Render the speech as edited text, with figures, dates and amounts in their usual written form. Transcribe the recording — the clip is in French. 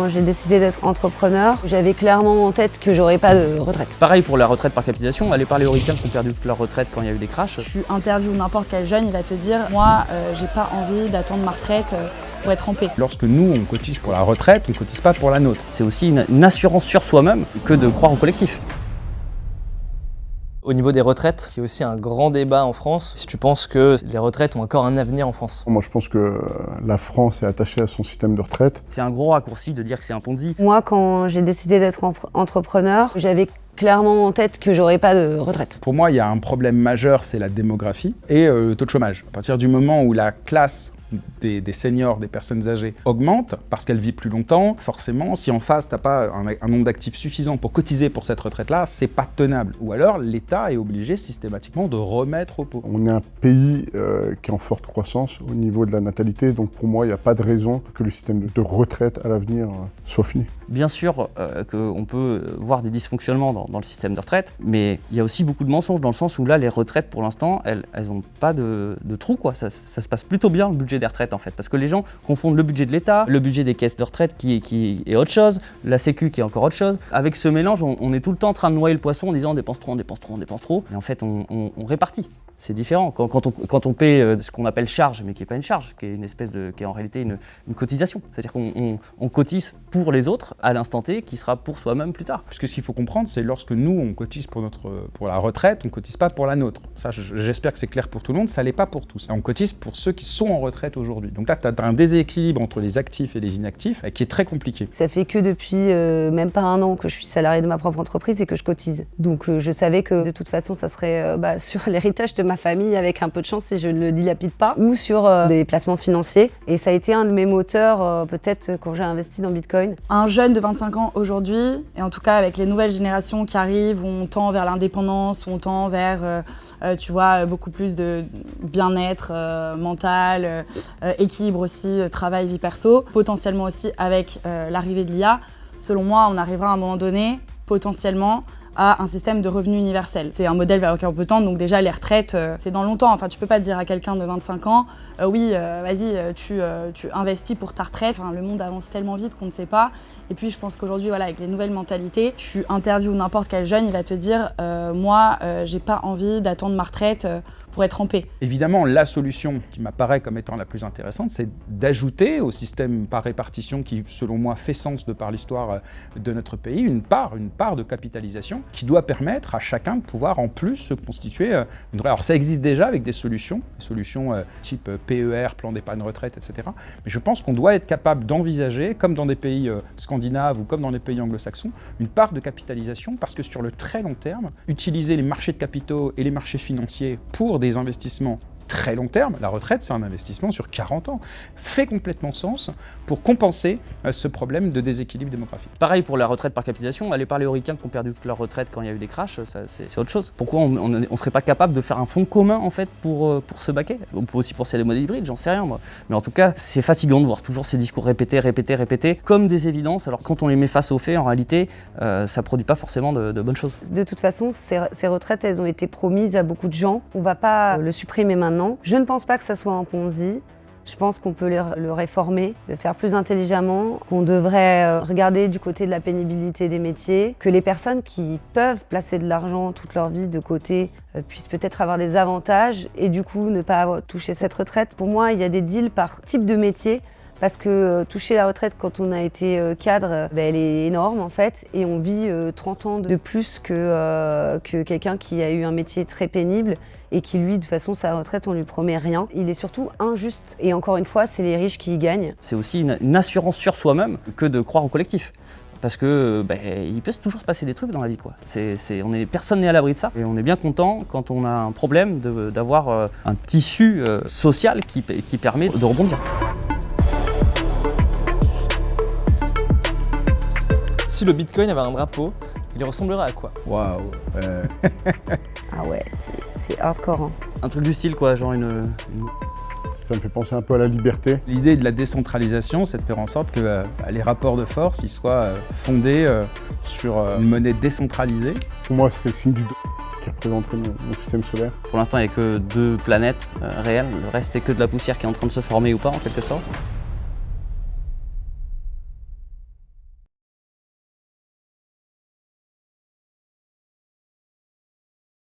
quand j'ai décidé d'être entrepreneur, j'avais clairement en tête que j'aurais pas de retraite. Pareil pour la retraite par capitalisation, allez parler aux ricains qui ont perdu toute leur retraite quand il y a eu des crashs. Tu interviews n'importe quel jeune, il va te dire « Moi, j'ai pas envie d'attendre ma retraite pour être en paix ». Lorsque nous, on cotise pour la retraite, on ne cotise pas pour la nôtre. C'est aussi une assurance sur soi-même que de croire au collectif. Au niveau des retraites, il y a aussi un grand débat en France. Si tu penses que les retraites ont encore un avenir en France. Moi, je pense que la France est attachée à son système de retraite. C'est un gros raccourci de dire que c'est un Ponzi. Moi, quand j'ai décidé d'être entrepreneur, j'avais clairement en tête que j'aurais pas de retraite. Pour moi, il y a un problème majeur, c'est la démographie et le taux de chômage. À partir du moment où la classe des seniors, des personnes âgées augmente parce qu'elle vit plus longtemps, forcément, si en face t'as pas un nombre d'actifs suffisant pour cotiser pour cette retraite-là, c'est pas tenable. Ou alors l'État est obligé systématiquement de remettre au pot. On est un pays qui est en forte croissance au niveau de la natalité, donc pour moi, il n'y a pas de raison que le système de retraite à l'avenir soit fini. Bien sûr qu'on peut voir des dysfonctionnements dans le système de retraite, mais il y a aussi beaucoup de mensonges dans le sens où là, les retraites, pour l'instant, elles n'ont pas de trou, quoi. Ça se passe plutôt bien, le budget des retraites, en fait, parce que les gens confondent le budget de l'État, le budget des caisses de retraite qui est autre chose, la Sécu qui est encore autre chose. Avec ce mélange, on est tout le temps en train de noyer le poisson en disant on dépense trop, on dépense trop, on dépense trop. Et en fait, on répartit. C'est différent. Quand on paie ce qu'on appelle charge, mais qui n'est pas une charge, qui est en réalité une cotisation. C'est-à-dire qu'on cotise pour les autres à l'instant T, qui sera pour soi-même plus tard. Parce que ce qu'il faut comprendre, c'est lorsque nous, on cotise pour la retraite, on ne cotise pas pour la nôtre. Ça, j'espère que c'est clair pour tout le monde, ça ne l'est pas pour tous. On cotise pour ceux qui sont en retraite aujourd'hui. Donc là, tu as un déséquilibre entre les actifs et les inactifs qui est très compliqué. Ça fait que depuis même pas un an que je suis salariée de ma propre entreprise et que je cotise. Donc je savais que de toute façon, ça serait sur l'héritage de ma famille avec un peu de chance si je ne le dilapide pas, ou sur des placements financiers. Et ça a été un de mes moteurs peut-être quand j'ai investi dans Bitcoin. Un jeune de 25 ans aujourd'hui, et en tout cas avec les nouvelles générations qui arrivent, où on tend vers l'indépendance, où on tend vers tu vois, beaucoup plus de bien-être mental, équilibre aussi, travail, vie perso. Potentiellement aussi avec l'arrivée de l'IA, selon moi, on arrivera à un moment donné, potentiellement, à un système de revenu universel. C'est un modèle vers lequel on peut tendre, donc déjà les retraites, c'est dans longtemps. Enfin, tu peux pas dire à quelqu'un de 25 ans, oui, vas-y, tu investis pour ta retraite. Enfin, le monde avance tellement vite qu'on ne sait pas. Et puis je pense qu'aujourd'hui, voilà, avec les nouvelles mentalités, tu interviews n'importe quel jeune, il va te dire, moi, j'ai pas envie d'attendre ma retraite pour être en paix. Évidemment, la solution qui m'apparaît comme étant la plus intéressante, c'est d'ajouter au système par répartition qui, selon moi, fait sens de par l'histoire de notre pays, une part de capitalisation qui doit permettre à chacun de pouvoir en plus se constituer une... Alors ça existe déjà avec des solutions type PER, plan d'épargne retraite, etc. Mais je pense qu'on doit être capable d'envisager, comme dans des pays scandinaves ou comme dans les pays anglo-saxons, une part de capitalisation parce que sur le très long terme, utiliser les marchés de capitaux et les marchés financiers pour des investissements très long terme, la retraite c'est un investissement sur 40 ans, fait complètement sens pour compenser ce problème de déséquilibre démographique. Pareil pour la retraite par capitalisation, allez parler aux ricains qui ont perdu toute leur retraite quand il y a eu des crashs, c'est autre chose. Pourquoi on ne serait pas capable de faire un fonds commun en fait pour se baquer? On peut aussi penser à des modèles hybrides, j'en sais rien moi. Mais en tout cas, c'est fatigant de voir toujours ces discours répétés, comme des évidences, alors quand on les met face aux faits, en réalité, ça produit pas forcément de bonnes choses. De toute façon, ces retraites, elles ont été promises à beaucoup de gens. On va pas le supprimer maintenant. Je ne pense pas que ça soit un Ponzi. Je pense qu'on peut le réformer, le faire plus intelligemment, qu'on devrait regarder du côté de la pénibilité des métiers, que les personnes qui peuvent placer de l'argent toute leur vie de côté puissent peut-être avoir des avantages et du coup ne pas toucher cette retraite. Pour moi, il y a des deals par type de métier. Parce que toucher la retraite quand on a été cadre, elle est énorme en fait, et on vit 30 ans de plus que quelqu'un qui a eu un métier très pénible et qui lui, de toute façon, sa retraite, on lui promet rien. Il est surtout injuste. Et encore une fois, c'est les riches qui y gagnent. C'est aussi une assurance sur soi-même que de croire au collectif. Parce que il peut toujours se passer des trucs dans la vie, quoi. Personne n'est à l'abri de ça. Et on est bien content quand on a un problème d'avoir un tissu social qui permet de rebondir. Si le Bitcoin avait un drapeau, il ressemblerait à quoi? Waouh. Ah ouais, c'est hardcore. Hein. Un truc du style, quoi, genre une... Ça me fait penser un peu à la liberté. L'idée de la décentralisation, c'est de faire en sorte que les rapports de force ils soient fondés sur une monnaie décentralisée. Pour moi, ce serait le signe du qui représenterait mon système solaire. Pour l'instant, il n'y a que 2 planètes réelles. Le reste, c'est que de la poussière qui est en train de se former ou pas, en quelque sorte.